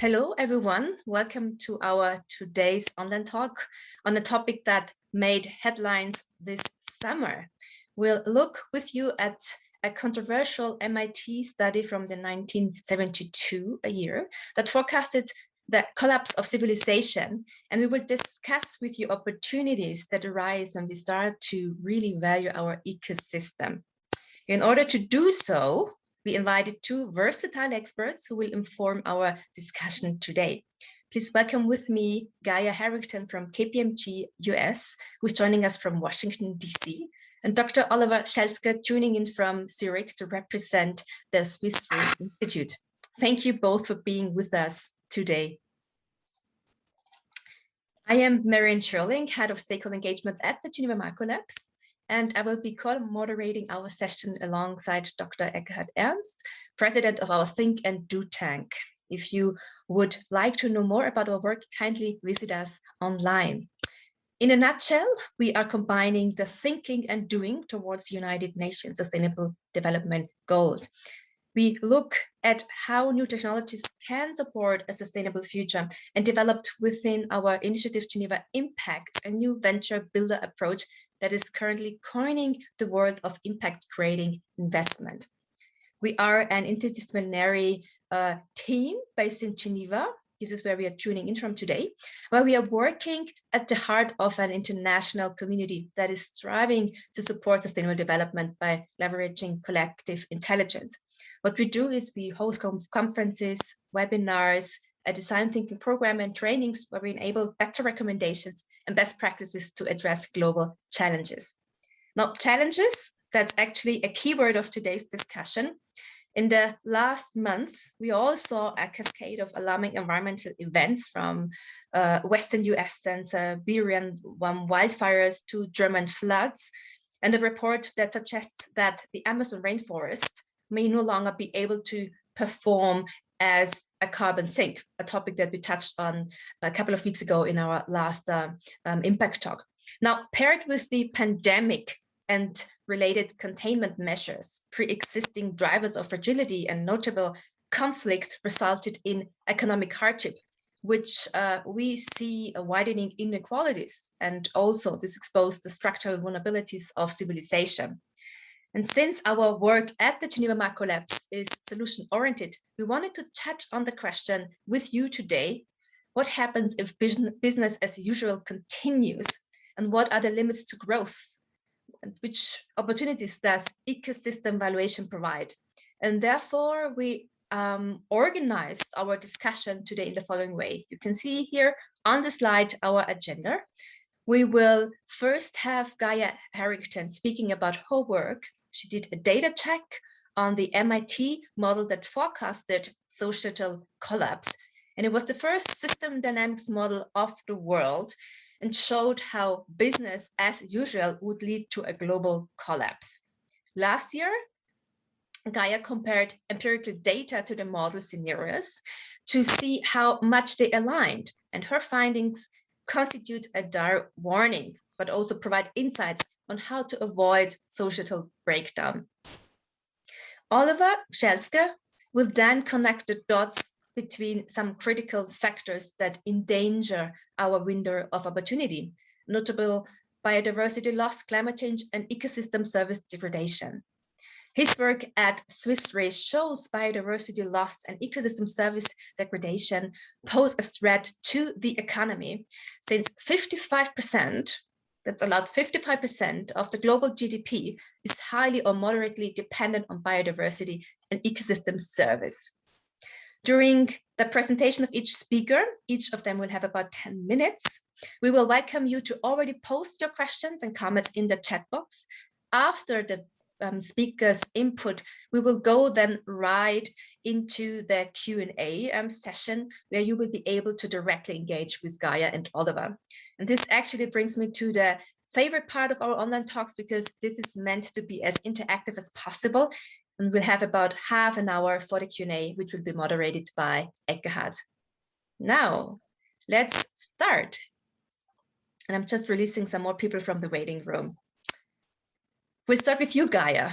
Hello, everyone. Welcome to our today's online talk on a topic that made headlines this summer. We'll look with you at a controversial MIT study from the 1972 year that forecasted the collapse of civilization, and we will discuss with you opportunities that arise when we start to really value our ecosystem. In order to do so, we invited two versatile experts who will inform our discussion today. Please welcome with me Gaya Herrington from KPMG US, who's joining us from Washington, DC, and Dr. Oliver Schelske tuning in from Zurich to represent the Swiss Re Institute. Thank you both for being with us today. I am Marianne Schörling, Head of Stakeholder Engagement at the Geneva Microlabs, and I will be co-moderating our session alongside Dr. Ekkehard Ernst, President of our Think and Do Tank. If you would like to know more about our work, kindly visit us online. In a nutshell, we are combining the thinking and doing towards United Nations Sustainable Development Goals. We look at how new technologies can support a sustainable future, and developed within our initiative Geneva Impact, a new venture builder approach that is currently coining the world of impact creating investment. We are an interdisciplinary team based in Geneva. This is where we are tuning in from today, where we are working at the heart of an international community that is striving to support sustainable development by leveraging collective intelligence. What we do is we host conferences, webinars, a design thinking program, and trainings where we enable better recommendations and best practices to address global challenges. Now, challenges, that's actually a keyword of today's discussion. In the last month, we all saw a cascade of alarming environmental events from Western US and Siberian wildfires to German floods, and a report that suggests that the Amazon rainforest may no longer be able to perform as a carbon sink, a topic that we touched on a couple of weeks ago in our last impact talk. Now, paired with the pandemic and related containment measures, pre-existing drivers of fragility and notable conflict resulted in economic hardship, which we see widening inequalities, and also this exposed the structural vulnerabilities of civilization. And since our work at the Geneva Microlabs is solution-oriented, we wanted to touch on the question with you today: what happens if business as usual continues, and what are the limits to growth? And which opportunities does ecosystem valuation provide? And therefore, we organized our discussion today in the following way. You can see here on the slide our agenda. We will first have Gaya Herrington speaking about her work. She did a data check on the MIT model that forecasted societal collapse. And it was the first system dynamics model of the world, and showed how business as usual would lead to a global collapse. Last year, Gaya compared empirical data to the model scenarios to see how much they aligned, and her findings constitute a dire warning, but also provide insights on how to avoid societal breakdown. Oliver Schelske will then connect the dots between some critical factors that endanger our window of opportunity, notable biodiversity loss, climate change, and ecosystem service degradation. His work at Swiss Re shows biodiversity loss and ecosystem service degradation pose a threat to the economy, since 55%, that's about 55% of the global GDP is highly or moderately dependent on biodiversity and ecosystem service. During the presentation of each speaker, each of them will have about 10 minutes. We will welcome you to already post your questions and comments in the chat box. After the speaker's input, we will go then right into the Q&A session, where you will be able to directly engage with Gaya and Oliver. And this actually brings me to the favorite part of our online talks, because this is meant to be as interactive as possible. And we'll have about half an hour for the Q&A, which will be moderated by Ekkehard. Now, let's start. And I'm just releasing some more people from the waiting room. We'll start with you, Gaya.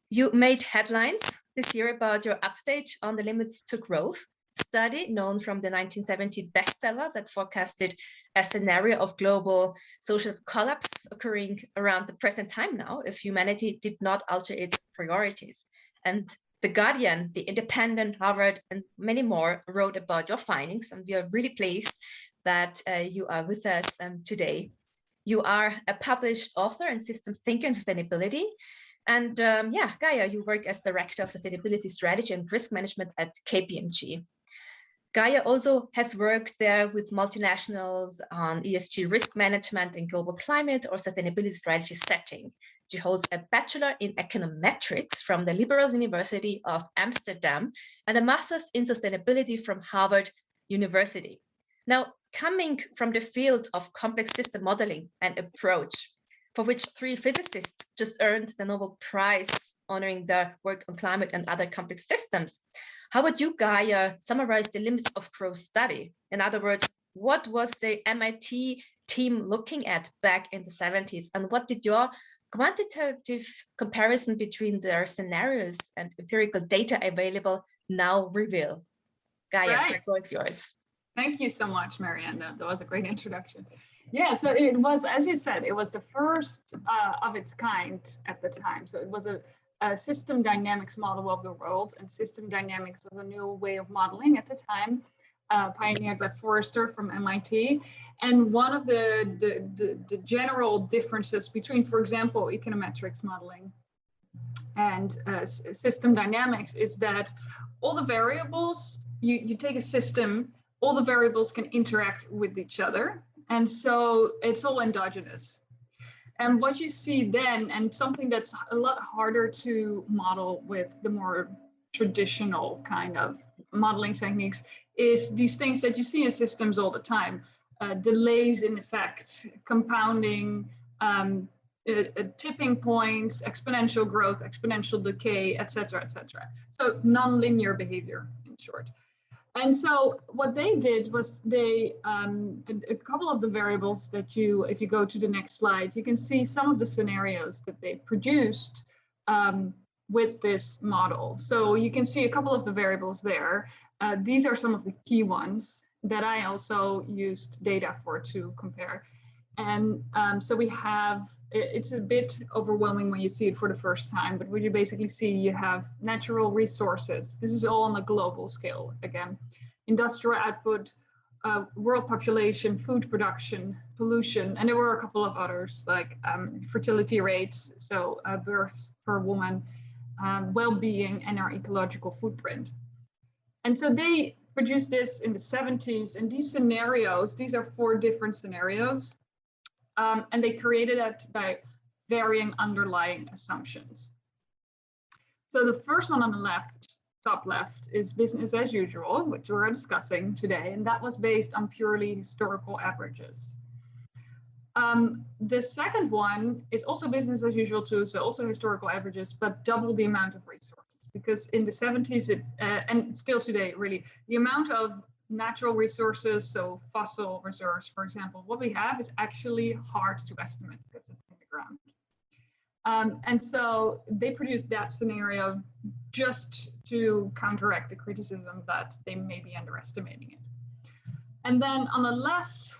You made headlines this year about your update on the limits to growth. study known from the 1970 bestseller that forecasted a scenario of global social collapse occurring around the present time now if humanity did not alter its priorities. And The Guardian, The Independent, Harvard, and many more wrote about your findings, and we are really pleased that you are with us today. You are a published author in systems thinking and sustainability. And Gaya, you work as Director of Sustainability Strategy and Risk Management at KPMG. Gaya also has worked there with multinationals on ESG risk management and global climate or sustainability strategy setting. She holds a Bachelor in Econometrics from the Liberal University of Amsterdam and a Master's in Sustainability from Harvard University. Now, coming from the field of complex system modeling and approach, for which 3 physicists just earned the Nobel Prize honoring their work on climate and other complex systems, how would you, Gaya, summarize the limits of growth study? In other words, what was the MIT team looking at back in the 70s? And what did your quantitative comparison between their scenarios and empirical data available now reveal? Gaya, the floor is yours. Thank you so much, Marianne. That was a great introduction. Yeah, so it was, as you said, it was the first of its kind at the time. So it was a system dynamics model of the world, and system dynamics was a new way of modeling at the time, pioneered by Forrester from MIT. And one of the general differences between, for example, econometrics modeling and system dynamics is that all the variables, you take a system, all the variables can interact with each other. And so it's all endogenous. And what you see then, and something that's a lot harder to model with the more traditional kind of modeling techniques, is these things that you see in systems all the time. Delays in effect, compounding, tipping points, exponential growth, exponential decay, et cetera, et cetera. So non-linear behavior, in short. And so what they did was they, a couple of the variables that if you go to the next slide, you can see some of the scenarios that they produced with this model. So you can see a couple of the variables there. These are some of the key ones that I also used data for to compare. And so we have, it's a bit overwhelming when you see it for the first time, but what you basically see, you have natural resources. This is all on a global scale, again. Industrial output, world population, food production, pollution, and there were a couple of others like fertility rates, so births per woman, well-being, and our ecological footprint. And so they produced this in the 70s, and these scenarios, these are 4 different scenarios. And they created it by varying underlying assumptions. So the first one on the left, top left, is business as usual, which we're discussing today, and that was based on purely historical averages. The second one is also business as usual too, so also historical averages, but double the amount of resources, because in the 70s, and still today, really, the amount of natural resources, so fossil reserves, for example, what we have is actually hard to estimate because it's in the ground. And so they produced that scenario just to counteract the criticism that they may be underestimating it. And then on the left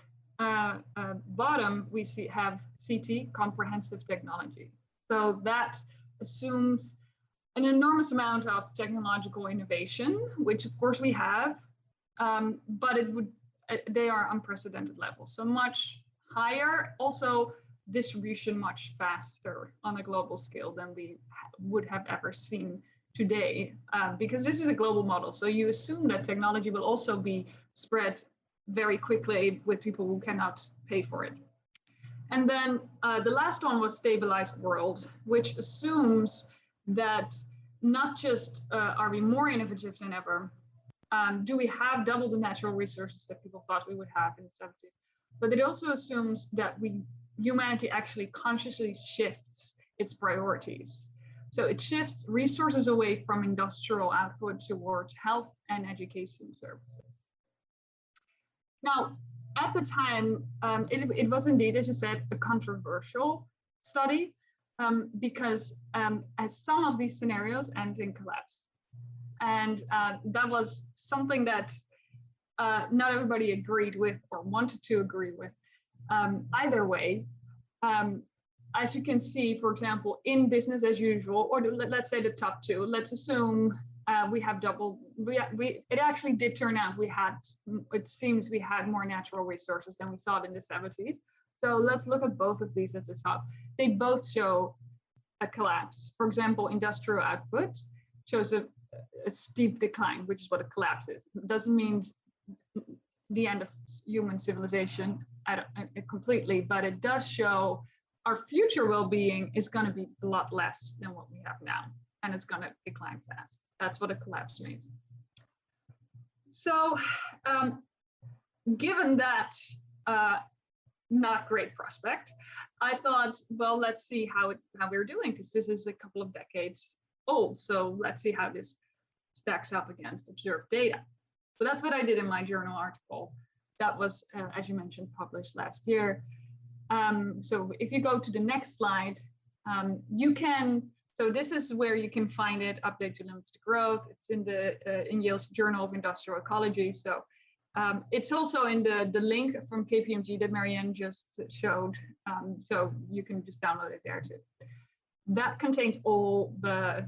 bottom, we have CT, comprehensive technology. So that assumes an enormous amount of technological innovation, which of course we have, but they are unprecedented levels. So much higher, also distribution much faster on a global scale than we would have ever seen today, because this is a global model. So you assume that technology will also be spread very quickly with people who cannot pay for it. And then the last one was stabilized world, which assumes that not just are we more innovative than ever, do we have double the natural resources that people thought we would have in the 70s, but it also assumes that humanity actually consciously shifts its priorities. So it shifts resources away from industrial output towards health and education services. Now, at the time, it was indeed, as you said, a controversial study because as some of these scenarios end in collapse. And that was something that not everybody agreed with or wanted to agree with. Either way, as you can see, for example, in business as usual, or let's say the top two, let's assume we have double, it actually did turn out it seems we had more natural resources than we thought in the 70s. So let's look at both of these at the top. They both show a collapse. For example, industrial output shows a steep decline, which is what a collapse is. It doesn't mean the end of human civilization completely, but it does show our future well-being is going to be a lot less than what we have now, and it's going to decline fast. That's what a collapse means. So given that not great prospect, I thought, well, let's see how we're doing, because this is a couple of decades old. So let's see how this stacks up against observed data. So that's what I did in my journal article. That was, as you mentioned, published last year. So if you go to the next slide, you can, so this is where you can find it, Update to Limits to Growth. It's in the in Yale's Journal of Industrial Ecology. So it's also in the link from KPMG that Marianne just showed. So you can just download it there too. That contains all the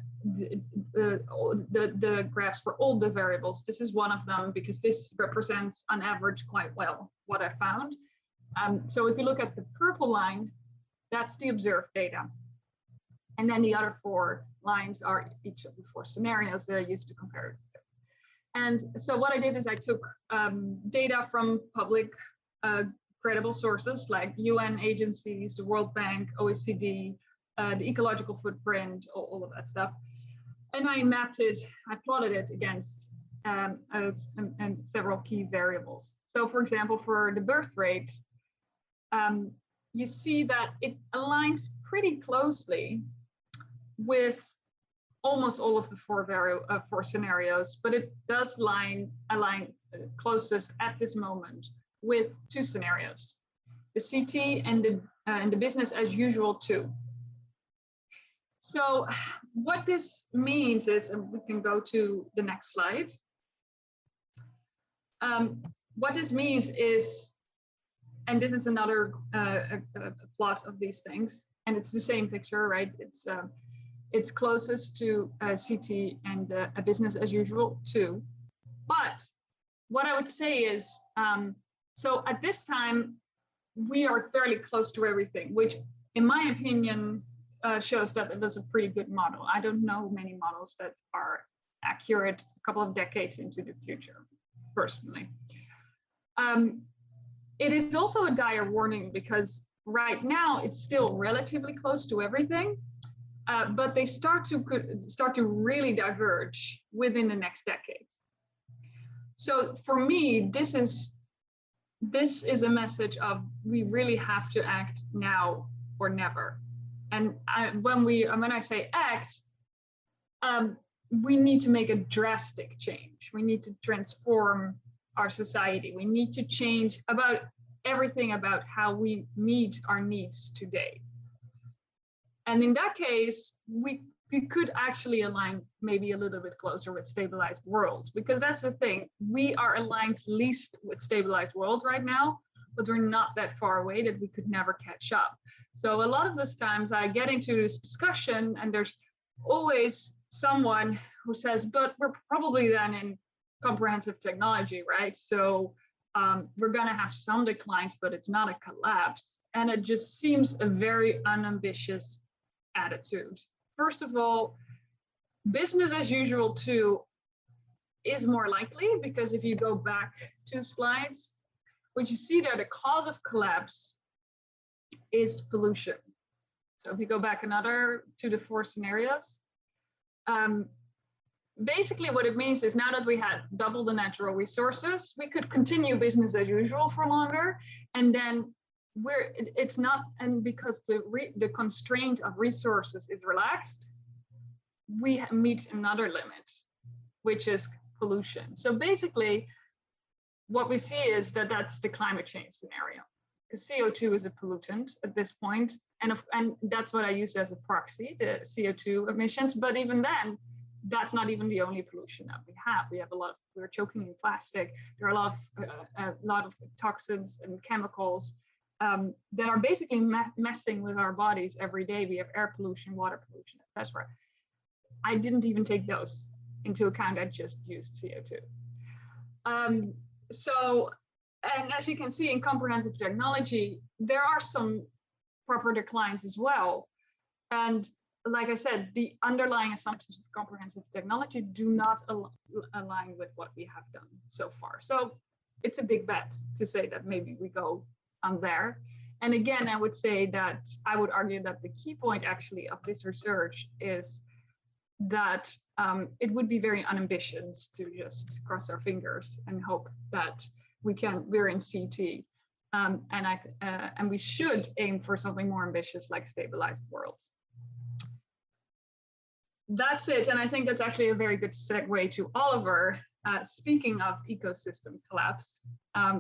graphs for all the variables. This is one of them because this represents on average quite well what I found. So if you look at the purple line, that's the observed data. And then the other 4 lines are each of the 4 scenarios that I used to compare it to. And so what I did is I took data from public credible sources like UN agencies, the World Bank, OECD, the ecological footprint, all of that stuff. And I mapped it, I plotted it against and several key variables. So for example, for the birth rate, you see that it aligns pretty closely with almost all of the 4 scenarios, but it does align closest at this moment with 2 scenarios, the CT and the business as usual 2. So what this means is, and we can go to the next slide. What this means is, and this is another plot of these things, and it's the same picture, right? It's closest to CT and a business as usual too. But what I would say is, so at this time, we are fairly close to everything, which in my opinion shows that it was a pretty good model. I don't know many models that are accurate a couple of decades into the future, personally. It is also a dire warning because right now it's still relatively close to everything, but they start to really diverge within the next decade. So for me, this is a message of we really have to act now or never. And when I say act, we need to make a drastic change. We need to transform our society. We need to change about everything about how we meet our needs today. And in that case, we could actually align maybe a little bit closer with stabilized worlds, because that's the thing. We are aligned least with stabilized worlds right now, but we're not that far away that we could never catch up. So a lot of those times I get into this discussion and there's always someone who says, but we're probably then in comprehensive technology, right? So we're gonna have some declines, but it's not a collapse. And it just seems a very unambitious attitude. First of all, business as usual too is more likely, because if you go back 2 slides, what you see there, the cause of collapse is pollution. So if you go back another 2 to 4 scenarios, basically what it means is now that we had double the natural resources, we could continue business as usual for longer, and then it's not, and because the constraint of resources is relaxed, we meet another limit, which is pollution. So basically what we see is that that's the climate change scenario, because CO2 is a pollutant at this point, and that's what I use as a proxy, the CO2 emissions. But even then, that's not even the only pollution that we have. We have we're choking in plastic. There are a lot of toxins and chemicals that are basically messing with our bodies every day. We have air pollution, water pollution, etc. I didn't even take those into account. I just used CO2. And as you can see in comprehensive technology, there are some proper declines as well. And like I said, the underlying assumptions of comprehensive technology do not align with what we have done so far. So it's a big bet to say that maybe we go on there. And again, I would argue that the key point actually of this research is that it would be very unambitious to just cross our fingers and hope that we're in CT. And we should aim for something more ambitious like stabilized worlds. That's it. And I think that's actually a very good segue to Oliver, speaking of ecosystem collapse,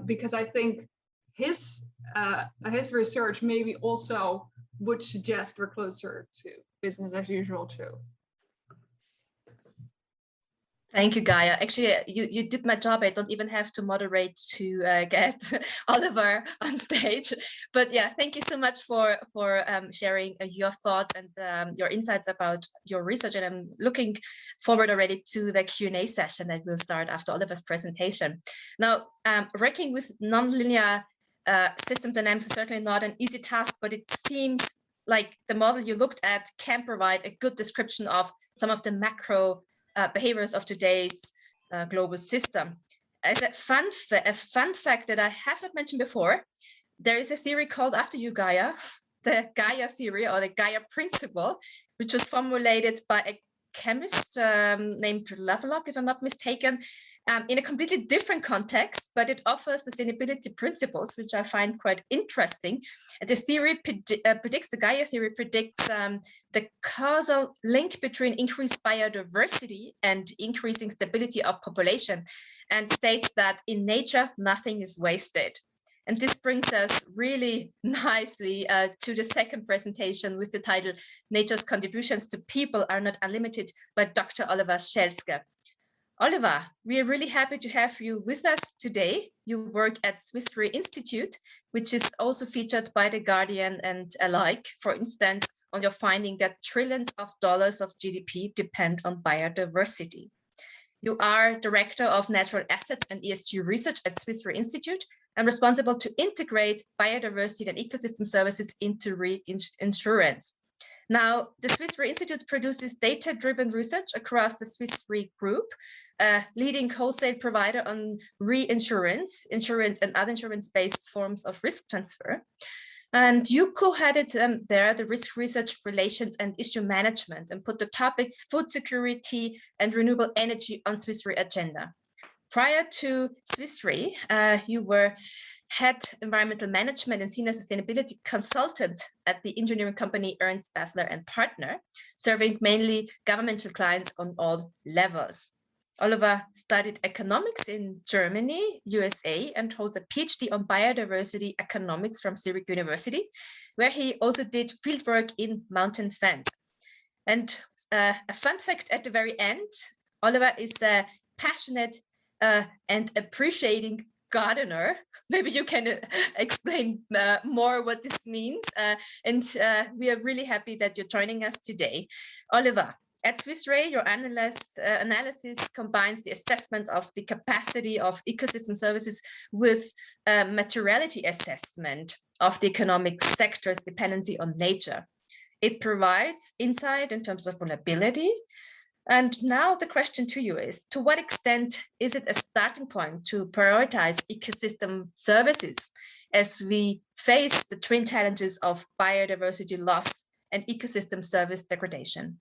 because I think his research maybe also would suggest we're closer to business as usual too. Thank you, Gaya. Actually, you did my job. I don't even have to moderate to get Oliver on stage. But yeah, thank you so much for sharing your thoughts and your insights about your research. And I'm looking forward already to the Q&A session that will start after Oliver's presentation. Now, working with nonlinear system dynamics is certainly not an easy task, but it seems like the model you looked at can provide a good description of some of the macro behaviors of today's global system. As a fun fact that I have not mentioned before, there is a theory called after you, Gaya, the Gaya theory or the Gaya principle, which was formulated by a chemist named Lovelock, if I'm not mistaken, in a completely different context, but it offers sustainability principles, which I find quite interesting. And the theory the Gaya theory predicts the causal link between increased biodiversity and increasing stability of population, and states that in nature, nothing is wasted. And this brings us really nicely to the second presentation with the title, Nature's Contributions to People Are Not Unlimited by Dr. Oliver Schelske. Oliver, we are really happy to have you with us today. You work at Swiss Re Institute, which is also featured by The Guardian and alike, for instance, on your finding that trillions of dollars of GDP depend on biodiversity. You are Director of Natural Assets and ESG Research at Swiss Re Institute and responsible to integrate biodiversity and ecosystem services into reinsurance. Now, the Swiss Re Institute produces data-driven research across the Swiss Re Group, a leading wholesale provider on reinsurance, insurance, and other insurance-based forms of risk transfer. And you co-headed there the risk research, relations, and issue management, and put the topics food security and renewable energy on Swiss Re agenda. Prior to Swiss Re, you were head environmental management and senior sustainability consultant at the engineering company Ernst, and Partner, serving mainly governmental clients on all levels. Oliver studied economics in Germany, USA, and holds a PhD on biodiversity economics from Zurich University, where he also did fieldwork in mountain fens. And a fun fact at the very end, Oliver is a passionate and appreciating gardener. Maybe you can explain more what this means. And we are really happy that you're joining us today. Oliver, at Swiss Re, your analysis combines the assessment of the capacity of ecosystem services with materiality assessment of the economic sector's dependency on nature. It provides insight in terms of vulnerability. And now the question to you is, to what extent is it a starting point to prioritize ecosystem services as we face the twin challenges of biodiversity loss and ecosystem service degradation?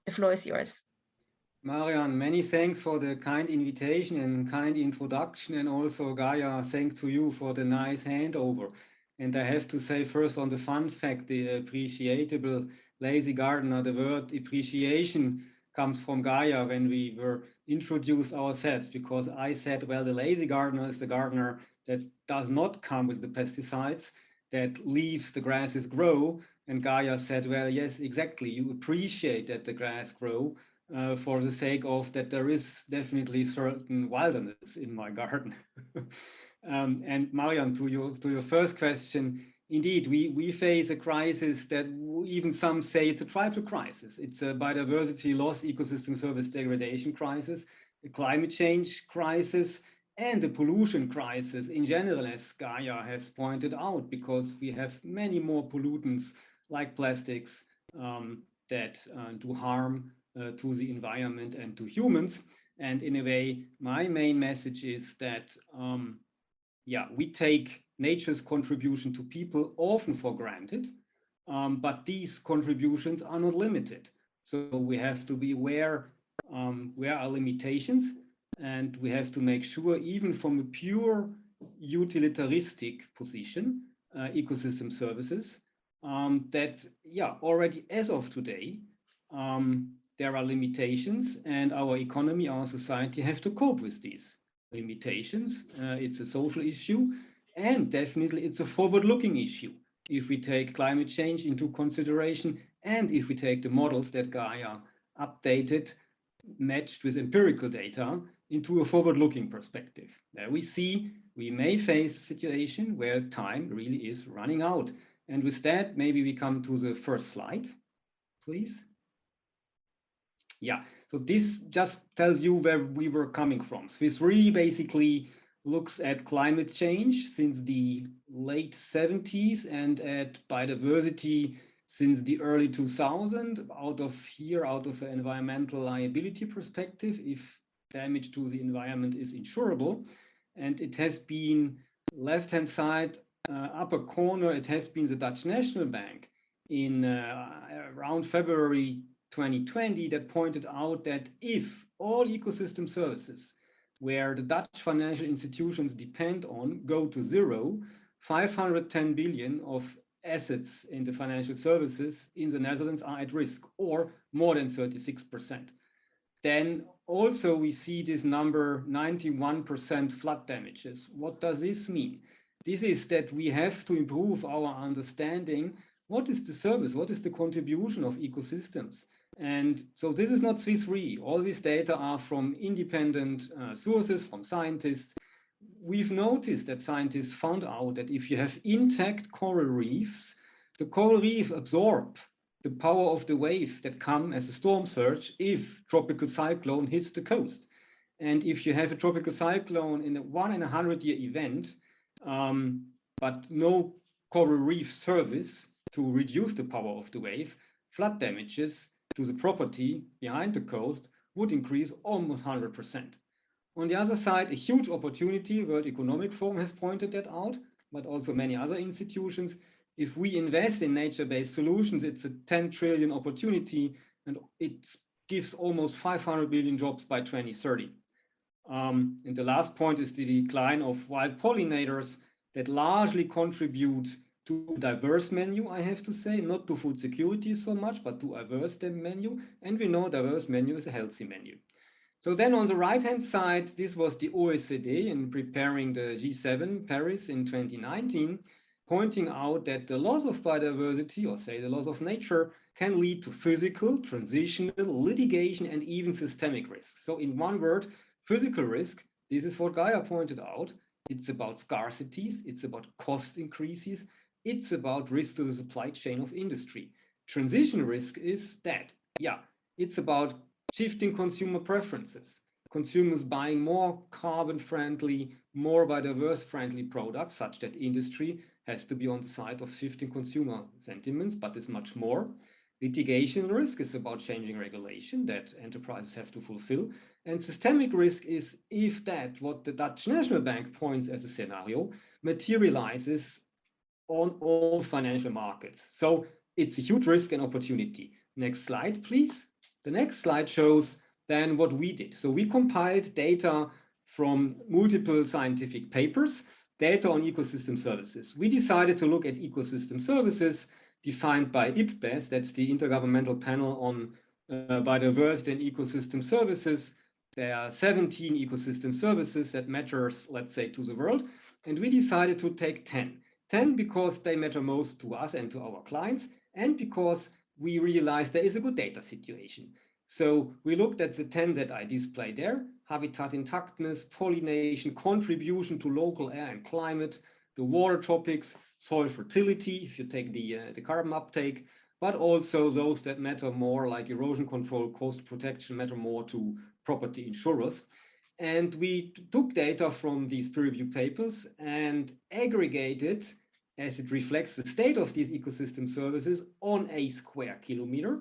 The floor is yours. Marianne, many thanks for the kind invitation and kind introduction, and also Gaya, thanks to you for the nice handover. And I have to say first on the fun fact, the appreciable lazy gardener, the word appreciation comes from Gaya when we were introduced ourselves, because I said, well, the lazy gardener is the gardener that does not come with the pesticides, that leaves the grasses grow. And Gaya said, well, yes, exactly. You appreciate that the grass grow, for the sake of that there is definitely certain wilderness in my garden. And Marianne, to your first question, indeed, we face a crisis that even some say it's a triple crisis. It's a biodiversity loss, ecosystem service degradation crisis, a climate change crisis, and a pollution crisis in general, as Gaya has pointed out, because we have many more pollutants like plastics that do harm to the environment and to humans. And in a way, my main message is that yeah, we take nature's contribution to people often for granted, but these contributions are not limited. So we have to be aware where are limitations, and we have to make sure, even from a pure utilitaristic position, ecosystem services, that yeah, already as of today, there are limitations, and our economy, our society have to cope with these limitations. It's a social issue, and definitely it's a forward-looking issue if we take climate change into consideration, and if we take the models that Gaya updated, matched with empirical data, into a forward-looking perspective. There we see we may face a situation where time really is running out. And with that, maybe we come to the first slide, please. Yeah, so this just tells you where we were coming from. Swiss Re basically looks at climate change since the late 70s and at biodiversity since the early 2000s, out of an environmental liability perspective, if damage to the environment is insurable. And it has been left-hand side, upper corner, it has been the Dutch National Bank in around February 2020 that pointed out that if all ecosystem services where the Dutch financial institutions depend on go to zero, 510 billion of assets in the financial services in the Netherlands are at risk, or more than 36%. Then also we see this number 91% flood damages. What does this mean? This is that we have to improve our understanding. What is the service? What is the contribution of ecosystems? And so this is not Swiss Re. All these data are from independent sources, from scientists. We've noticed that scientists found out that if you have intact coral reefs, the coral reef absorb the power of the wave that come as a storm surge if tropical cyclone hits the coast. And if you have a tropical cyclone in a 1 in 100-year event, but no coral reef service to reduce the power of the wave, flood damages to the property behind the coast would increase almost 100%. On the other side, a huge opportunity, World Economic Forum has pointed that out, but also many other institutions. If we invest in nature-based solutions, it's a 10 trillion opportunity, and it gives almost 500 billion jobs by 2030. And the last point is the decline of wild pollinators that largely contribute to a diverse menu, I have to say, not to food security so much, but to a diverse menu. And we know a diverse menu is a healthy menu. So then on the right-hand side, this was the OECD in preparing the G7 Paris in 2019, pointing out that the loss of biodiversity, or say the loss of nature, can lead to physical, transitional, litigation, and even systemic risks. So in one word, physical risk, this is what Gaya pointed out. It's about scarcities, it's about cost increases, it's about risk to the supply chain of industry. Transition risk is that, yeah, it's about shifting consumer preferences. Consumers buying more carbon-friendly, more biodiverse-friendly products, such that industry has to be on the side of shifting consumer sentiments, but is much more. Litigation risk is about changing regulation that enterprises have to fulfill. And systemic risk is if that, what the Dutch National Bank points as a scenario, materializes on all financial markets. So it's a huge risk and opportunity. Next slide, please. The next slide shows then what we did. So we compiled data from multiple scientific papers, data on ecosystem services. We decided to look at ecosystem services defined by IPBES, that's the Intergovernmental Panel on Biodiversity and Ecosystem Services. There are 17 ecosystem services that matters, let's say, to the world. And we decided to take 10. 10 because they matter most to us and to our clients, and because we realized there is a good data situation. So we looked at the 10 that I displayed there: habitat intactness, pollination, contribution to local air and climate, the water topics, soil fertility, if you take the carbon uptake, but also those that matter more, like erosion control, coast protection, matter more to property insurers. And we took data from these peer-reviewed papers and aggregated, as it reflects the state of these ecosystem services, on a square kilometer.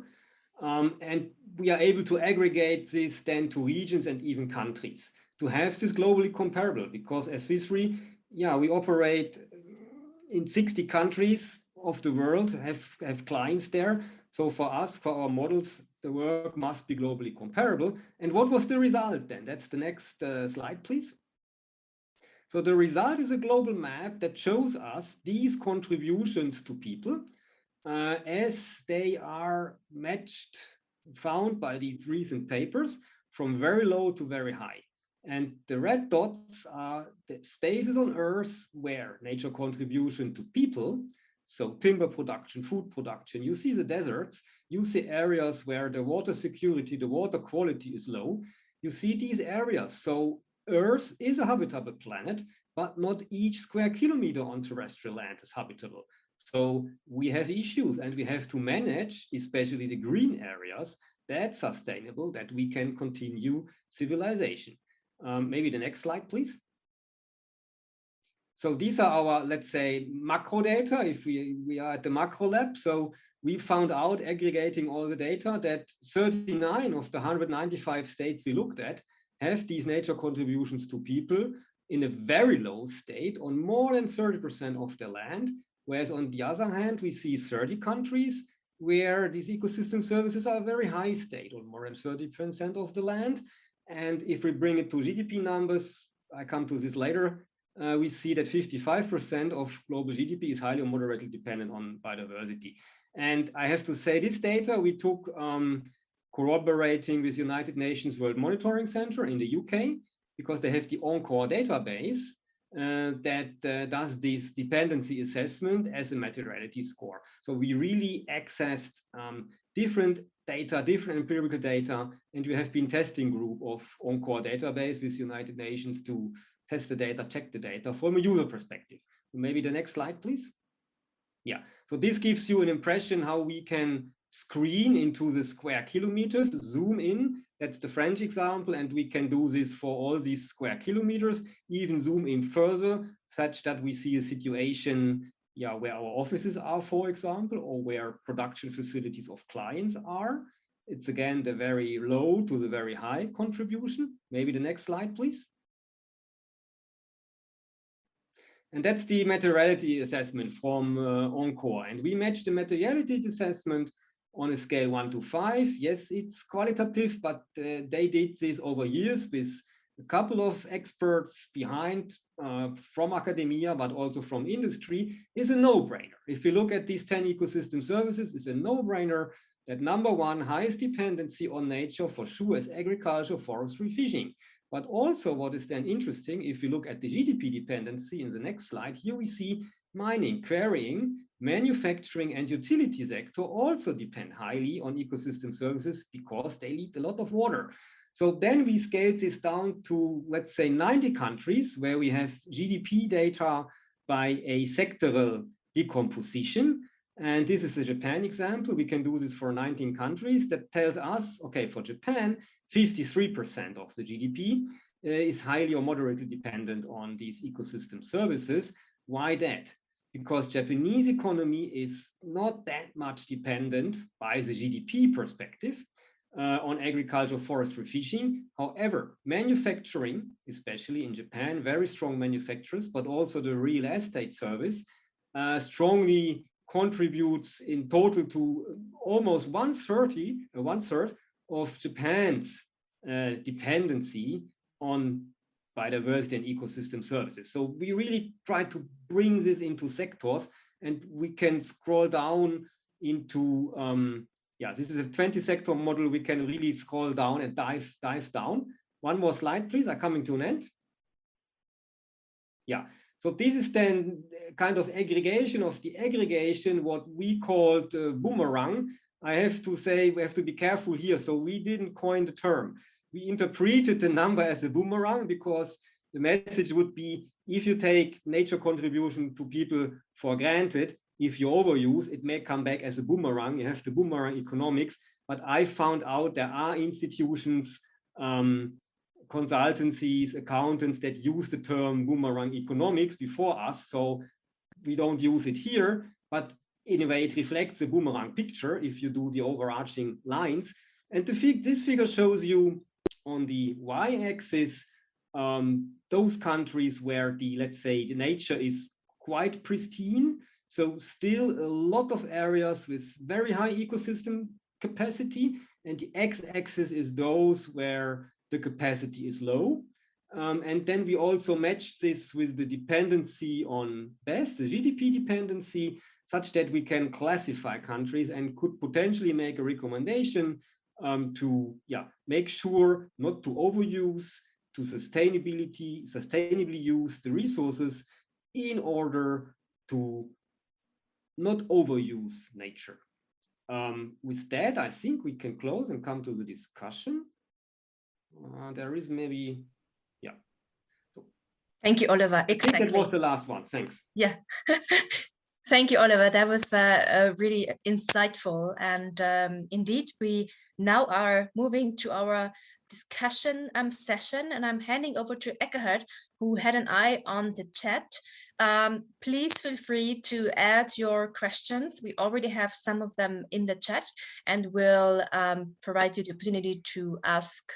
And we are able to aggregate this then to regions and even countries to have this globally comparable, because as Swiss Re, we operate in 60 countries of the world, have clients there. So for us, for our models, the work must be globally comparable. And what was the result then? That's the next slide, please. So the result is a global map that shows us these contributions to people as they are matched, found by these recent papers, from very low to very high. And the red dots are the spaces on Earth where nature contribution to people, so timber production, food production, you see the deserts, you see areas where the water security, the water quality is low. You see these areas. So Earth is a habitable planet, but not each square kilometer on terrestrial land is habitable. So we have issues, and we have to manage, especially the green areas, that's sustainable, that we can continue civilization. Maybe the next slide, please. So these are our, let's say, macro data, if we are at the macro lab. So we found out, aggregating all the data, that 39 of the 195 states we looked at have these nature contributions to people in a very low state on more than 30% of the land. Whereas on the other hand, we see 30 countries where these ecosystem services are a very high state, on more than 30% of the land. And if we bring it to GDP numbers, I come to this later, we see that 55% of global GDP is highly or moderately dependent on biodiversity. And I have to say, this data we took corroborating with United Nations World Monitoring Center in the UK, because they have the Encore database that does this dependency assessment as a materiality score. So we really accessed different data, different empirical data, and we have been testing group of Encore database with United Nations to test the data, check the data from a user perspective. Maybe the next slide, please. Yeah, so this gives you an impression how we can screen into the square kilometers, zoom in. That's the French example, and we can do this for all these square kilometers, even zoom in further, such that we see a situation where our offices are, for example, or where production facilities of clients are. It's again the very low to the very high contribution. Maybe the next slide, please. And that's the materiality assessment from Encore. And we matched the materiality assessment on a scale 1 to 5. Yes, it's qualitative, but they did this over years with a couple of experts behind from academia, but also from industry. Is a no-brainer. If you look at these 10 ecosystem services, it's a no-brainer that number one, highest dependency on nature for sure is agriculture, forestry, fishing. But also what is then interesting, if you look at the GDP dependency in the next slide, here we see mining, quarrying, manufacturing, and utility sector also depend highly on ecosystem services because they need a lot of water. So then we scaled this down to, let's say, 90 countries where we have GDP data by a sectoral decomposition. And this is the Japan example. We can do this for 19 countries. That tells us, okay, for Japan, 53% of the GDP is highly or moderately dependent on these ecosystem services. Why that? Because Japanese economy is not that much dependent by the GDP perspective on agriculture, forestry, fishing. However, manufacturing, especially in Japan, very strong manufacturers, but also the real estate service strongly contributes in total to almost one third of Japan's dependency on biodiversity and ecosystem services. So we really try to bring this into sectors, and we can scroll down into, this is a 20-sector model. We can really scroll down and dive down. One more slide, please. I'm coming to an end. Yeah. So this is then kind of aggregation of the aggregation, what we called boomerang, I have to say we have to be careful here. So we didn't coin the term. We interpreted the number as a boomerang because the message would be, if you take nature contribution to people for granted, if you overuse, it may come back as a boomerang. You have the boomerang economics. But I found out there are institutions, consultancies, accountants that use the term boomerang economics before us. So we don't use it here, but anyway, it reflects a boomerang picture if you do the overarching lines. And this figure shows you on the y-axis those countries where let's say, the nature is quite pristine. So still a lot of areas with very high ecosystem capacity. And the x-axis is those where the capacity is low. And then we also match this with the dependency on BES, the GDP dependency, such that we can classify countries and could potentially make a recommendation to make sure not to overuse, to sustainably use the resources in order to not overuse nature. With that, I think we can close and come to the discussion. There is maybe, Thank you, Oliver. Exactly. That was the last one. Thanks. Yeah. Thank you, Oliver. That was really insightful. And indeed, we now are moving to our discussion session, and I'm handing over to Ekkehard, who had an eye on the chat. Please feel free to add your questions. We already have some of them in the chat, and we'll provide you the opportunity to ask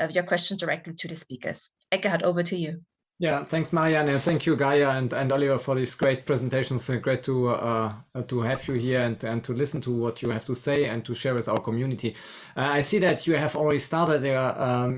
your questions directly to the speakers. Ekkehard, over to you. Yeah, thanks, Marianne, and thank you, Gaya and Oliver, for these great presentations. Great to have you here and to listen to what you have to say and to share with our community. I see that you have already started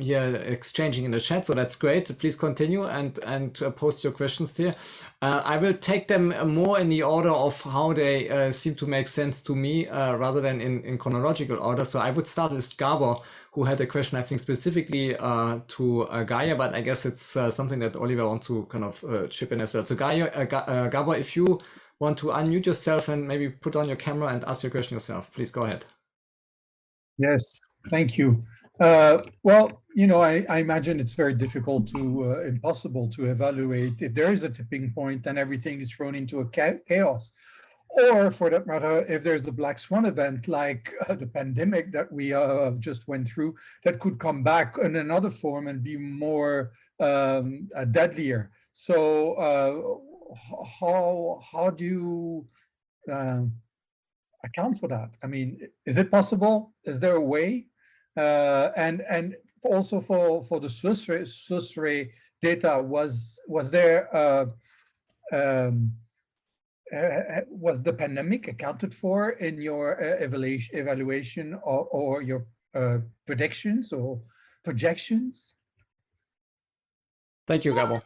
here exchanging in the chat, so that's great. Please continue and post your questions there. I will take them more in the order of how they seem to make sense to me rather than in chronological order. So I would start with Gabor, who had a question, I think, specifically to Gaya, but I guess it's something that Oliver wants to kind of chip in as well. So Gabor, if you want to unmute yourself and maybe put on your camera and ask your question yourself, please go ahead. Yes, thank you. Well, you know, I imagine it's very difficult to, impossible to evaluate if there is a tipping point and everything is thrown into a chaos. Or for that matter, if there's a black swan event like the pandemic that we just went through, that could come back in another form and be more deadlier. So how do you account for that? I mean, is it possible? Is there a way? And also for the Swiss Re data, was there was the pandemic accounted for in your evaluation or your predictions or projections? Thank you, Gabor.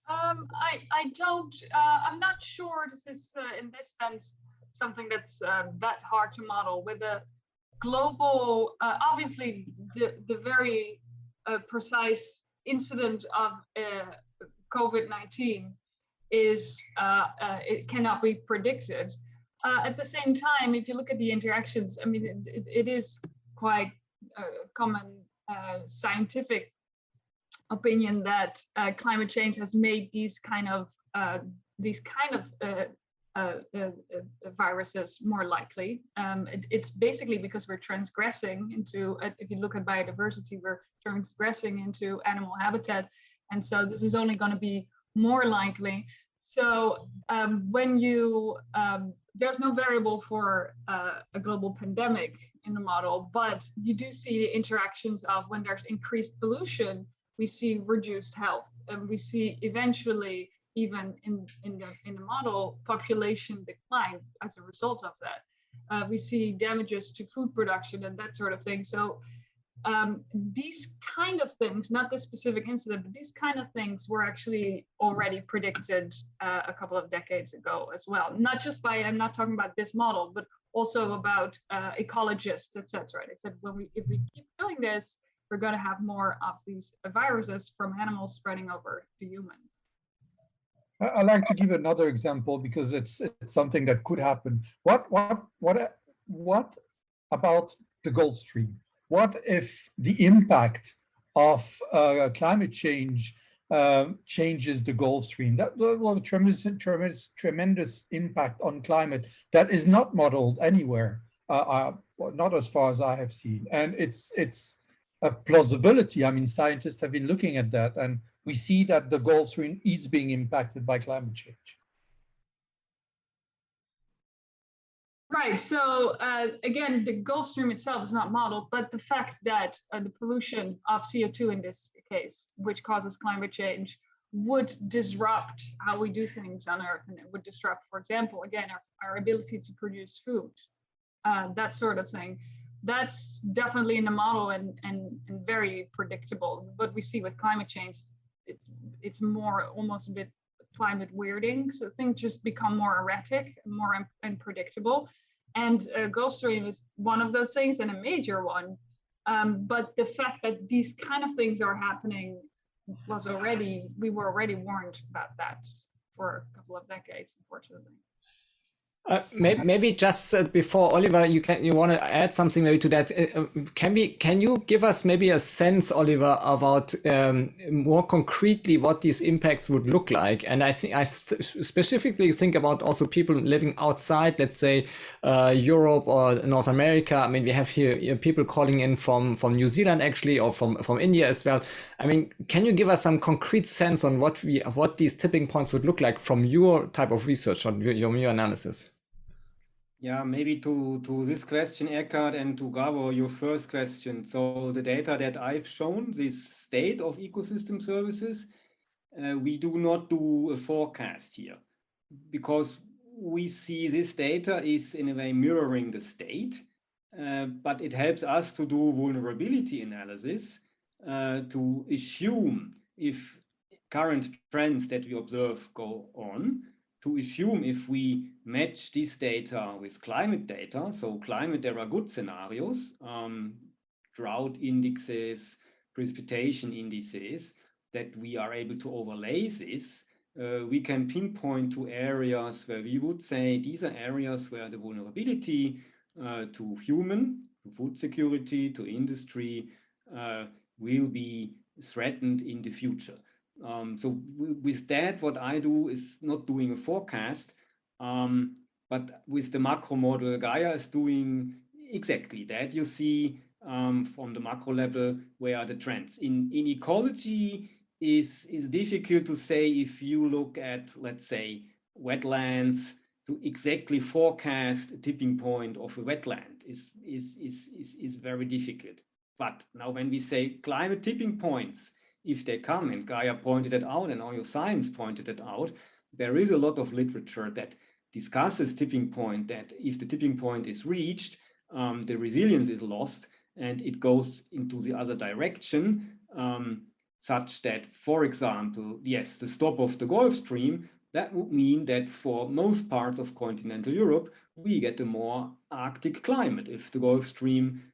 I don't, I'm not sure this is in this sense something that's that hard to model with a global, obviously the very precise incident of COVID-19 is it cannot be predicted. At the same time, if you look at the interactions, I mean, it is quite common scientific opinion that climate change has made these kind of viruses more likely. It's basically because we're transgressing into, if you look at biodiversity, we're transgressing into animal habitat, and so this is only going to be more likely. So when you there's no variable for a global pandemic in the model, but you do see interactions of when there's increased pollution, we see reduced health, and we see eventually even in the model population decline as a result of that. We see damages to food production and that sort of thing. So these kind of things, not this specific incident, but these kind of things were actually already predicted a couple of decades ago as well. Not just by, I'm not talking about this model, but also about ecologists, etc. They said, if we keep doing this, we're going to have more of these viruses from animals spreading over to humans. I'd like to give another example because it's something that could happen. What about the Gulf Stream. What if the impact of climate change changes the Gulf Stream? That will have a tremendous impact on climate that is not modeled anywhere, not as far as I have seen. And it's a plausibility. I mean, scientists have been looking at that, and we see that the Gulf Stream is being impacted by climate change. Right. So again, the Gulf Stream itself is not modeled, but the fact that the pollution of CO2 in this case, which causes climate change, would disrupt how we do things on Earth, and it would disrupt, for example, again, our ability to produce food, that sort of thing. That's definitely in the model and very predictable. What we see with climate change, it's more almost a bit climate weirding. So things just become more erratic, more unpredictable. And Gulf Stream is one of those things, and a major one. But the fact that these kind of things are happening we were already warned about that for a couple of decades, unfortunately. Maybe just before Oliver, you want to add something maybe to that? Can you give us maybe a sense, Oliver, about more concretely what these impacts would look like? And I specifically think about also people living outside, let's say Europe or North America. I mean, we have here people calling in from New Zealand actually, or from India as well. I mean, can you give us some concrete sense on what these tipping points would look like from your type of research, on your analysis? Yeah, maybe to this question, Ekkehard, and to Gabo, your first question. So the data that I've shown, this state of ecosystem services, we do not do a forecast here, because we see this data is in a way mirroring the state, but it helps us to do vulnerability analysis, to assume if current trends that we observe go on, to assume if we match this data with climate data. So climate, there are good scenarios, drought indexes, precipitation indices, that we are able to overlay this. We can pinpoint to areas where we would say these are areas where the vulnerability to human, to food security, to industry will be threatened in the future. So with that, what I do is not doing a forecast, but with the macro model, Gaya is doing exactly that. You see from the macro level where are the trends. In ecology is difficult to say if you look at, let's say, wetlands, to exactly forecast a tipping point of a wetland is very difficult. But now when we say climate tipping points, if they come, and Gaya pointed it out, and all your science pointed it out, there is a lot of literature that discusses tipping point, that if the tipping point is reached, the resilience is lost, and it goes into the other direction, such that, for example, yes, the stop of the Gulf Stream, that would mean that for most parts of continental Europe, we get a more Arctic climate if the Gulf Stream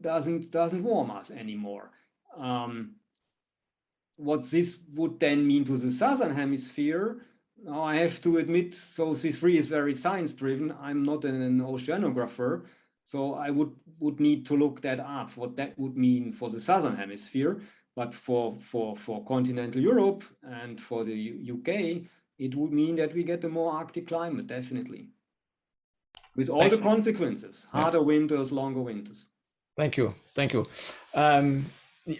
doesn't warm us anymore. What this would then mean to the southern hemisphere, now I have to admit, so C3 is very science driven. I'm not an oceanographer, so I would need to look that up, what that would mean for the southern hemisphere. But for continental Europe and for the UK, it would mean that we get a more Arctic climate, definitely, with all the consequences: harder winters, longer winters. Thank you.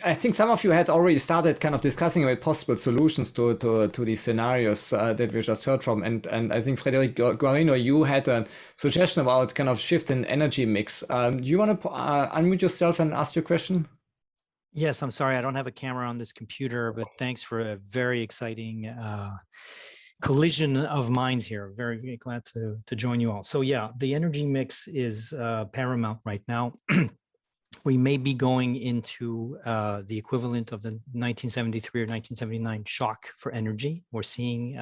I think some of you had already started kind of discussing about possible solutions to these scenarios that we just heard from. And I think, Frédéric Guarino, you had a suggestion about kind of shift in energy mix. Do you want to unmute yourself and ask your question? Yes, I'm sorry, I don't have a camera on this computer, but thanks for a very exciting collision of minds here. Very glad to join you all. So yeah, the energy mix is paramount right now. We may be going into the equivalent of the 1973 or 1979 shock for energy. We're seeing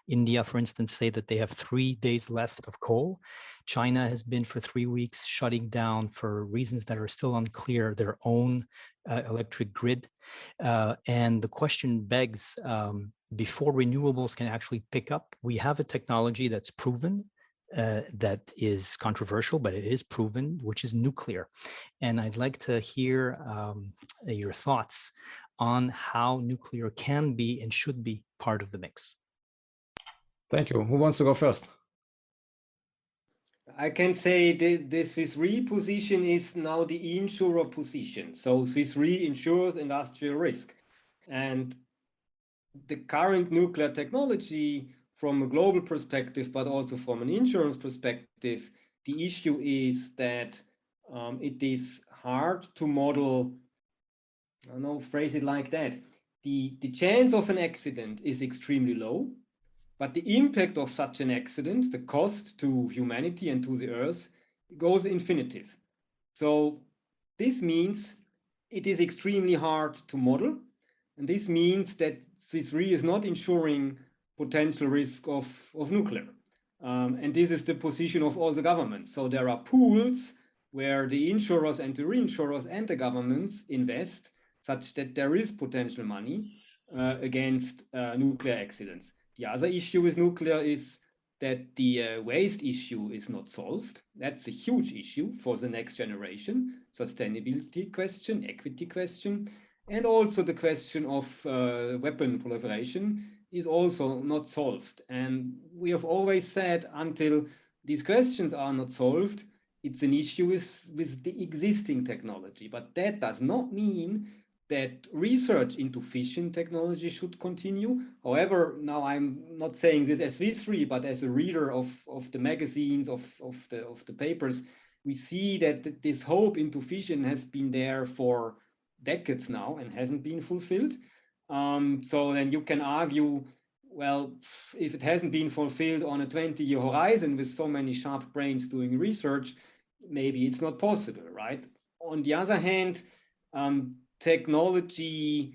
India, for instance, say that they have 3 days left of coal. China has been for 3 weeks shutting down, for reasons that are still unclear, their own electric grid. And the question begs, before renewables can actually pick up, we have a technology that's proven that is controversial, but it is proven, which is nuclear. And I'd like to hear your thoughts on how nuclear can be and should be part of the mix. Thank you. Who wants to go first? I can say the Swiss Re position is now the insurer position. So Swiss Re insures industrial risk. And the current nuclear technology, from a global perspective, but also from an insurance perspective, the issue is that it is hard to model, I don't know, phrase it like that. The chance of an accident is extremely low, but the impact of such an accident, the cost to humanity and to the earth, goes infinitive. So this means it is extremely hard to model. And this means that Swiss Re is not insuring potential risk of nuclear. And this is the position of all the governments. So there are pools where the insurers and the reinsurers and the governments invest such that there is potential money against nuclear accidents. The other issue with nuclear is that the waste issue is not solved. That's a huge issue for the next generation. Sustainability question, equity question, and also the question of weapon proliferation is also not solved. And we have always said until these questions are not solved, it's an issue with the existing technology. But that does not mean that research into fission technology should continue. However, now I'm not saying this as Swiss Re, but as a reader of the magazines, of the papers, we see that this hope into fission has been there for decades now and hasn't been fulfilled. So then you can argue, well, if it hasn't been fulfilled on a 20-year horizon with so many sharp brains doing research, maybe it's not possible, right? On the other hand, technology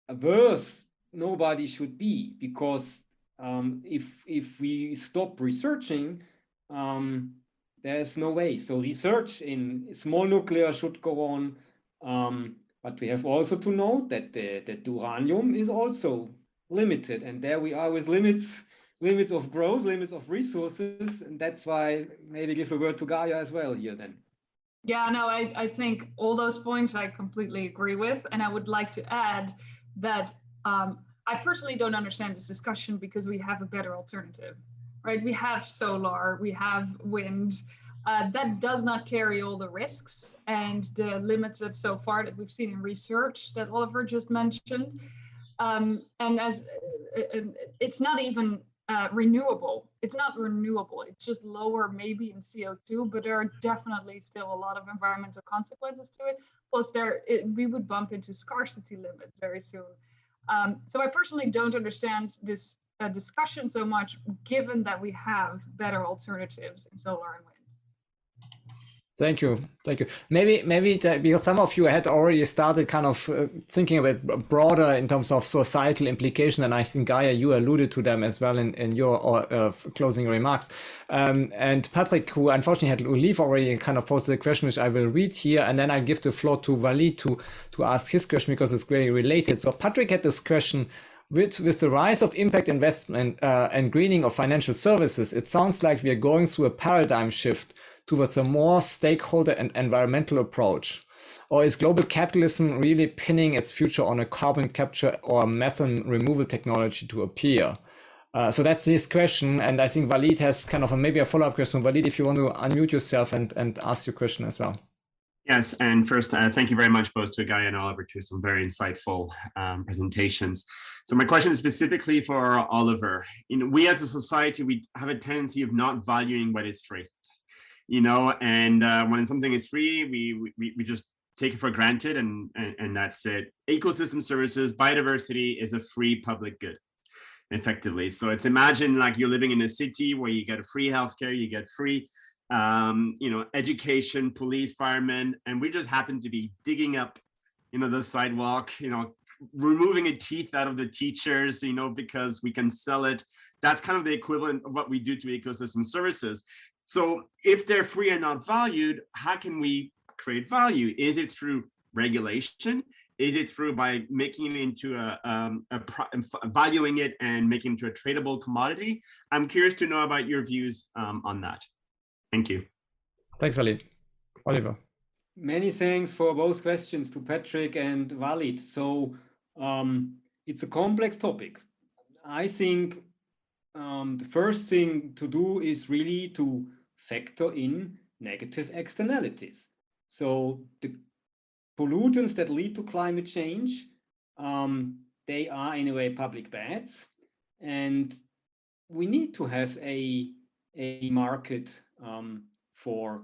averse nobody should be, because if we stop researching, there's no way. So research in small nuclear should go on, but we have also to note that that uranium is also limited, and there we are with limits of growth, limits of resources, and that's why maybe give a word to Gaya as well here then. Yeah, no, I think all those points I completely agree with. And I would like to add that I personally don't understand this discussion because we have a better alternative, right? We have solar, we have wind. That does not carry all the risks and the limits that so far that we've seen in research that Oliver just mentioned. And as it's not even renewable. It's not renewable. It's just lower maybe in CO2, but there are definitely still a lot of environmental consequences to it. Plus we would bump into scarcity limits very soon. So I personally don't understand this discussion so much, given that we have better alternatives in solar and wind. Thank you. Maybe because some of you had already started kind of thinking a bit broader in terms of societal implication, and I think Gaya, you alluded to them as well in your closing remarks. And Patrick, who unfortunately had to leave already, kind of posted a question which I will read here, and then I give the floor to Walid to ask his question because it's very related. So Patrick had this question. With the rise of impact investment and greening of financial services, it sounds like we are going through a paradigm shift towards a more stakeholder and environmental approach? Or is global capitalism really pinning its future on a carbon capture or methane removal technology to appear? So that's his question. And I think Walid has kind of maybe a follow-up question. Walid, if you want to unmute yourself and ask your question as well. Yes, and first, thank you very much both to Gaya and Oliver to some very insightful presentations. So my question is specifically for Oliver. We as a society, we have a tendency of not valuing what is free. And when something is free, we just take it for granted, and that's it. Ecosystem services, biodiversity is a free public good, effectively. So it's imagine like you're living in a city where you get free healthcare, you get free, education, police, firemen, and we just happen to be digging up, the sidewalk, removing a teeth out of the teachers, because we can sell it. That's kind of the equivalent of what we do to ecosystem services. So if they're free and not valued, how can we create value? Is it through regulation? Is it through by making it into valuing it and making it into a tradable commodity? I'm curious to know about your views on that. Thank you. Thanks, Walid. Oliver. Many thanks for both questions to Patrick and Walid. So it's a complex topic. I think the first thing to do is really to factor in negative externalities. So the pollutants that lead to climate change, they are in a way public bads, and we need to have a market for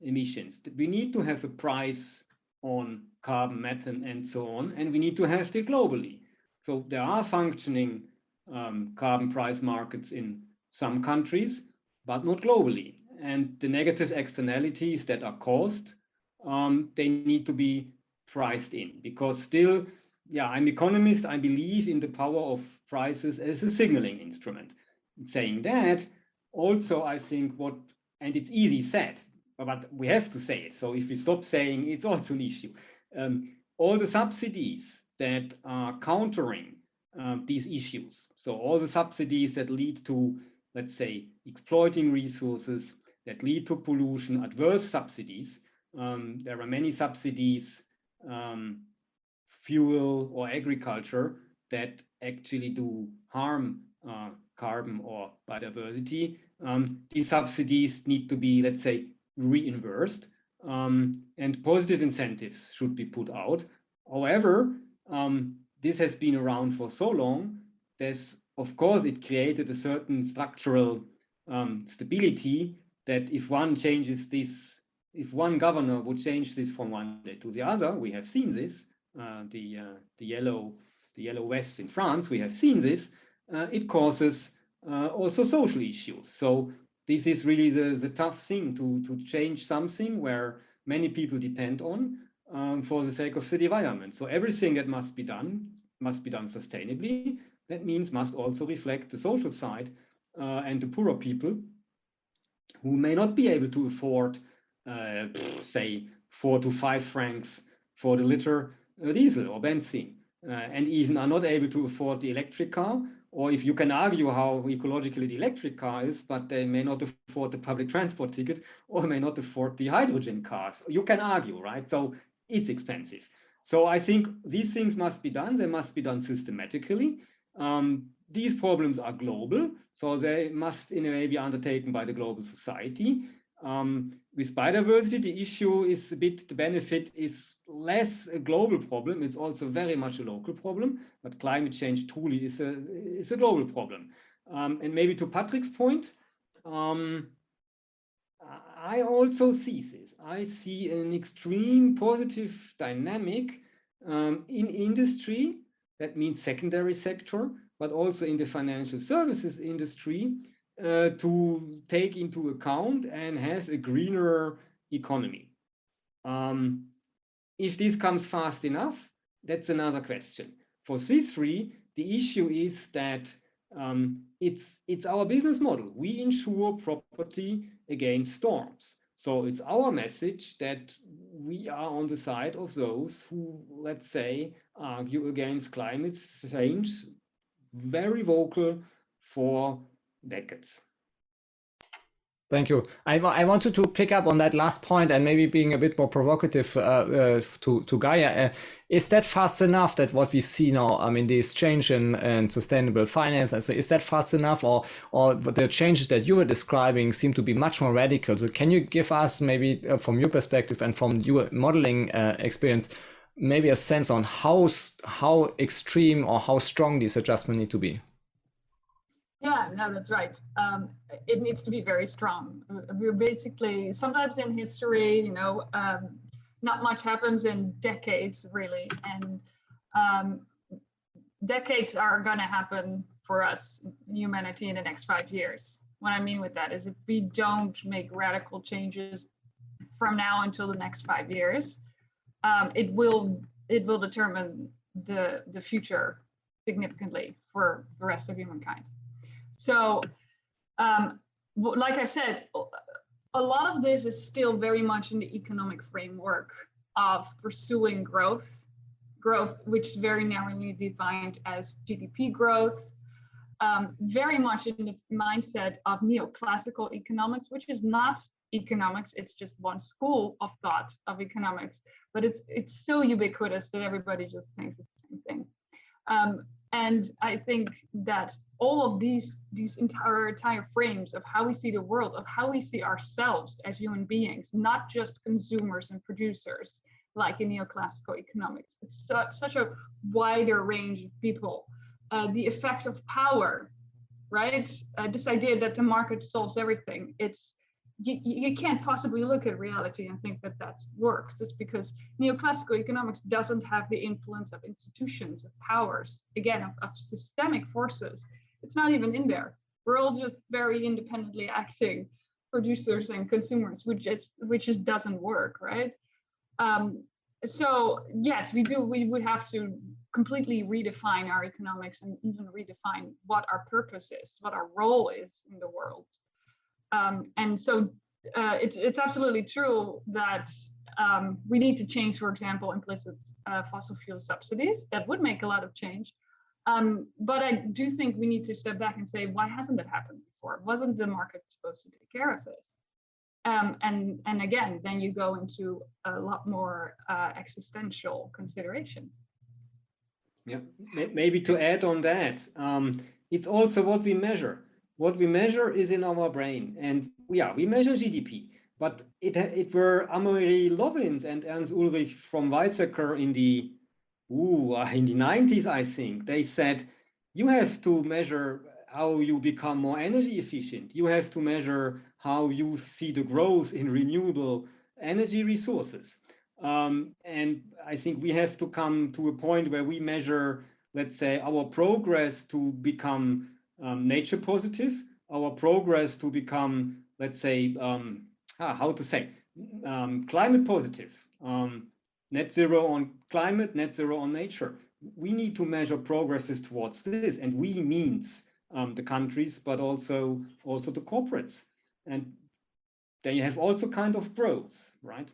emissions. We need to have a price on carbon, methane, and so on, and we need to have it globally. So there are functioning carbon price markets in some countries, but not globally. And the negative externalities that are caused, they need to be priced in, because still, yeah, I'm an economist. I believe in the power of prices as a signaling instrument. Saying that, also I think and it's easy said, but we have to say it. So if we stop saying, it's also an issue. All the subsidies that are countering these issues, so all the subsidies that lead to, let's say, exploiting resources, that lead to pollution, adverse subsidies. There are many subsidies, fuel or agriculture, that actually do harm carbon or biodiversity. These subsidies need to be, let's say, reimbursed, and positive incentives should be put out. However, this has been around for so long, of course, it created a certain structural stability, that if one changes this, if one governor would change this from one day to the other, we have seen this, the yellow vest in France, we have seen this, it causes also social issues. So this is really the tough thing, to change something where many people depend on for the sake of the environment. So everything that must be done sustainably. That means must also reflect the social side and the poorer people who may not be able to afford, say, 4 to 5 francs for the liter diesel or benzene, and even are not able to afford the electric car. Or if you can argue how ecologically the electric car is, but they may not afford the public transport ticket, or may not afford the hydrogen cars. You can argue, right? So it's expensive. So I think these things must be done. They must be done systematically. These problems are global, so they must in a way be undertaken by the global society. With biodiversity, the issue is a bit, the benefit is less a global problem. It's also very much a local problem, but climate change truly is a global problem. And maybe to Patrick's point, I also see this. I see an extreme positive dynamic in industry. That means secondary sector, but also in the financial services industry, to take into account and have a greener economy. If this comes fast enough, that's another question. For Swiss Re, the issue is that it's our business model. We insure property against storms. So it's our message that we are on the side of those who, let's say, argue against climate change, very vocal for decades. Thank you. I wanted to pick up on that last point and maybe being a bit more provocative to Gaya. Is that fast enough, that what we see now, I mean, this change in sustainable finance, and so is that fast enough, or the changes that you were describing seem to be much more radical? So can you give us maybe from your perspective and from your modeling experience, maybe a sense on how extreme or how strong these adjustments need to be? Yeah, no, that's right. It needs to be very strong. We're basically, sometimes in history, you know, not much happens in decades, really. And decades are going to happen for us, humanity, in the next 5 years. What I mean with that is if we don't make radical changes from now until the next 5 years, it will determine the future significantly for the rest of humankind. So, like I said, a lot of this is still very much in the economic framework of pursuing growth growth, which is very narrowly defined as GDP growth, very much in the mindset of neoclassical economics, which is not economics, it's just one school of thought of economics, but it's so ubiquitous that everybody just thinks it's the same thing. And I think that all of these entire frames of how we see the world, of how we see ourselves as human beings, not just consumers and producers, like in neoclassical economics, it's such a wider range of people. The effect of power, right? This idea that the market solves everything. You can't possibly look at reality and think that that's works. It's because neoclassical economics doesn't have the influence of institutions, of powers, again, of systemic forces. It's not even in there. We're all just very independently acting producers and consumers, which just doesn't work, right? So yes, we would have to completely redefine our economics and even redefine what our purpose is, what our role is in the world. And so it's absolutely true that we need to change, for example, implicit fossil fuel subsidies. That would make a lot of change. But I do think we need to step back and say, why hasn't that happened before? Wasn't the market supposed to take care of this? And again, then you go into a lot more existential considerations. Yeah, maybe to add on that, it's also what we measure. What we measure is in our brain, and we measure GDP. But it were Amory Lovins and Ernst Ulrich from Weizsäcker in the 90s, I think. They said you have to measure how you become more energy efficient. You have to measure how you see the growth in renewable energy resources. And I think we have to come to a point where we measure, let's say, our progress to become nature positive, our progress to become, let's say, climate positive, net zero on climate, net zero on nature. We need to measure progresses towards this, and we means the countries, but also the corporates. And then you have also kind of growth, right?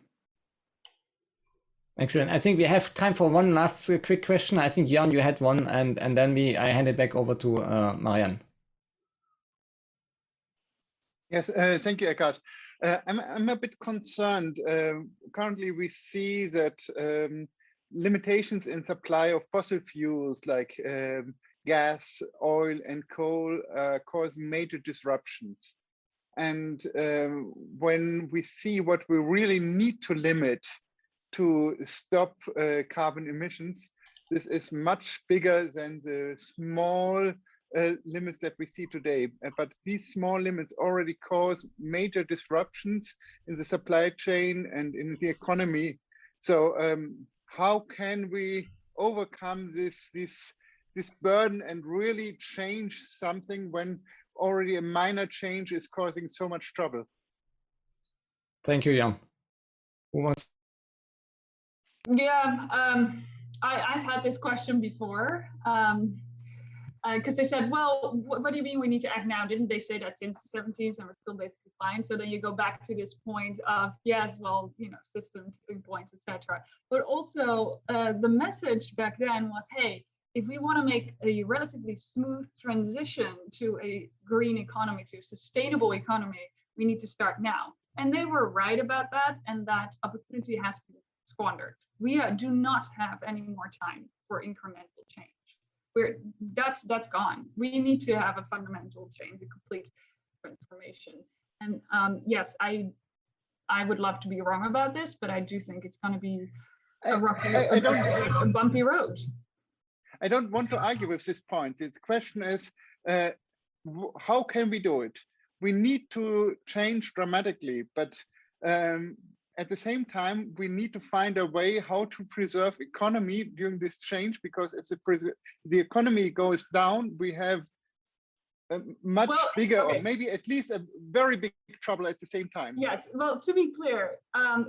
Excellent. I think we have time for one last quick question. I think, Jan, you had one, and then I hand it back over to Marianne. Yes, thank you, Ekkehard. I'm a bit concerned. Currently, we see that limitations in supply of fossil fuels like gas, oil, and coal cause major disruptions. And when we see what we really need to limit to stop carbon emissions, this is much bigger than the small limits that we see today. But these small limits already cause major disruptions in the supply chain and in the economy. So how can we overcome this burden and really change something when already a minor change is causing so much trouble? Thank you, Jan. Who wants? Yeah, I've had this question before. Because they said, well, what do you mean we need to act now? Didn't they say that since the 70s and we're still basically fine? So then you go back to this point of, yes, well, system tipping points, etc. But also the message back then was, hey, if we want to make a relatively smooth transition to a green economy, to a sustainable economy, we need to start now. And they were right about that, and that opportunity has been squandered. We do not have any more time for incremental change. That's gone. We need to have a fundamental change, a complete transformation. And yes, I would love to be wrong about this, but I do think it's going to be a bumpy road. I don't want to argue with this point. The question is, how can we do it? We need to change dramatically, but at the same time, we need to find a way how to preserve economy during this change, because if the economy goes down, we have a much bigger, or maybe at least a very big trouble at the same time. Yes, well, to be clear,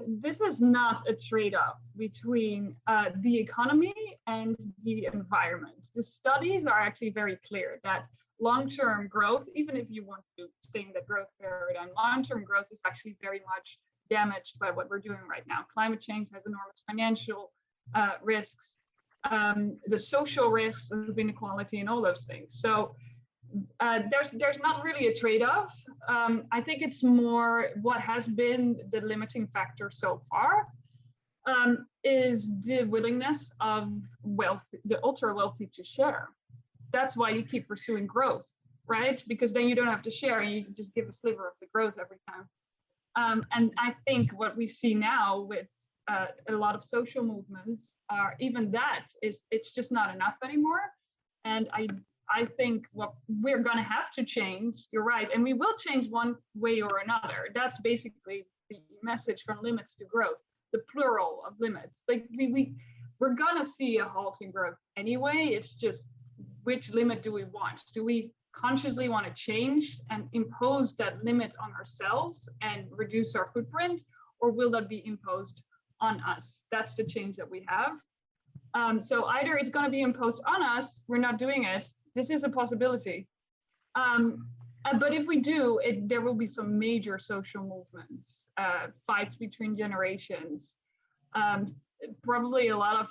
this is not a trade-off between the economy and the environment. The studies are actually very clear that long-term growth, even if you want to stay in the growth paradigm, long-term growth is actually very much damaged by what we're doing right now. Climate change has enormous financial risks. the social risks of inequality and all those things. So there's not really a trade-off. I think it's more what has been the limiting factor so far is the willingness of the ultra wealthy to share. That's why you keep pursuing growth, right? Because then you don't have to share and you just give a sliver of the growth every time. And I think what we see now with a lot of social movements are even that it's just not enough anymore. And I think what we're going to have to change, you're right, and we will change one way or another. That's basically the message from limits to growth, the plural of limits. Like we're going to see a halt in growth anyway. It's just which limit do we want? Do we consciously want to change and impose that limit on ourselves and reduce our footprint, or will that be imposed on us? That's the change that we have. So either it's going to be imposed on us, we're not doing it. This is a possibility. But if we do, there will be some major social movements, fights between generations, probably a lot of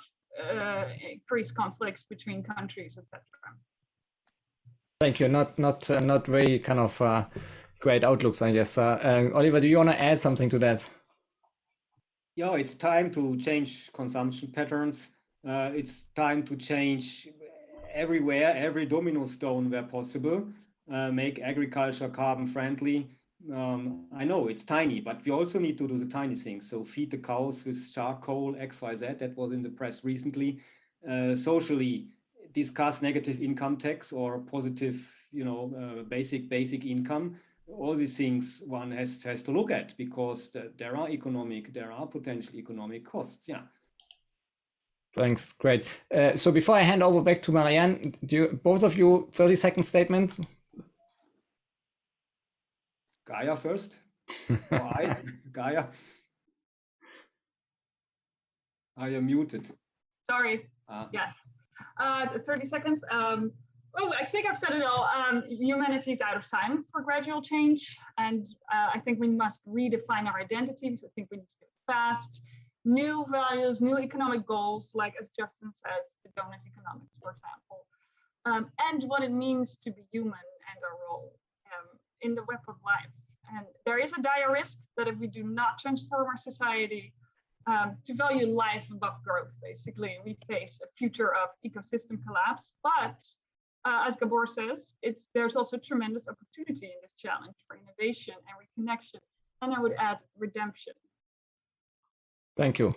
increased conflicts between countries, etc. Thank you. Not very kind of great outlooks, I guess. Oliver, do you want to add something to that? Yeah, it's time to change consumption patterns. It's time to change everywhere, every domino stone where possible, make agriculture carbon friendly. I know it's tiny, but we also need to do the tiny things. So feed the cows with charcoal, XYZ, that was in the press recently. Socially, discuss negative income tax or positive, basic income. All these things one has to look at, because there are potential economic costs. Yeah. Thanks. Great. So before I hand over back to Marianne, both of you 30-second statement? Gaya first. Gaya. Are you muted? Sorry. Yes. 30 seconds. Well, I think I've said it all. Humanity is out of time for gradual change. And I think we must redefine our identities. I think we need to do it fast. New values, new economic goals, like as Justin says, the donut economics, for example, and what it means to be human and our role in the web of life. And there is a dire risk that if we do not transform our society to value life above growth, basically, we face a future of ecosystem collapse. But as Gabor says, there's also tremendous opportunity in this challenge for innovation and reconnection. And I would add redemption. Thank you.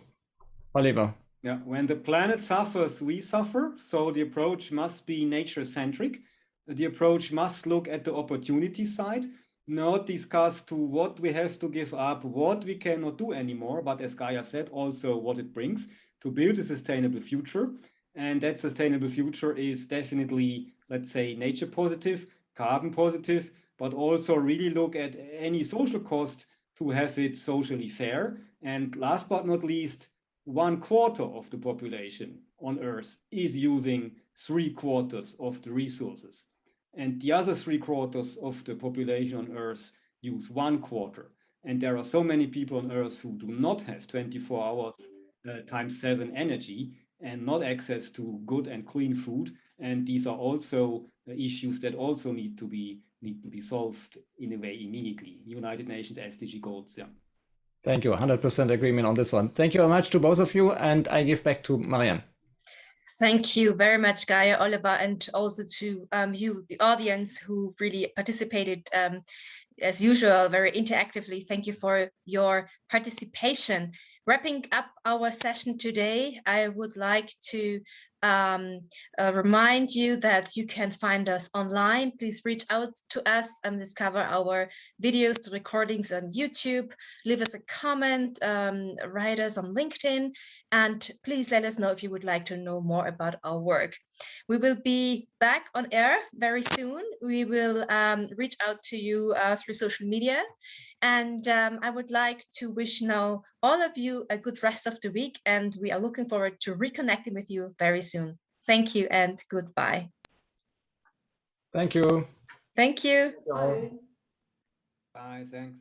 Oliver. Yeah, when the planet suffers, we suffer. So the approach must be nature-centric. The approach must look at the opportunity side, not discuss to what we have to give up, what we cannot do anymore, but as Gaya said, also what it brings to build a sustainable future. And that sustainable future is definitely, let's say, nature positive, carbon positive, but also really look at any social cost to have it socially fair. And last but not least, 1/4 of the population on Earth is using 3/4 of the resources. And the other 3/4 of the population on Earth use 1/4. And there are so many people on Earth who do not have 24 hours times 7 energy and not access to good and clean food. And these are also issues that also need to be solved in a way immediately. United Nations SDG goals, yeah. Thank you. 100% agreement on this one. Thank you very much to both of you, and I give back to Marianne. Thank you very much, Gaya, Oliver, and also to you, the audience, who really participated as usual, very interactively. Thank you for your participation. Wrapping up our session today, I would like to remind you that you can find us online. Please reach out to us and discover our videos, the recordings on YouTube. Leave us a comment, write us on LinkedIn, and please let us know if you would like to know more about our work. We will be back on air very soon. We will reach out to you through social media. And I would like to wish now all of you a good rest of the week, and we are looking forward to reconnecting with you very soon. Thank you and goodbye. Thank you. Thank you. Bye. Bye, thanks.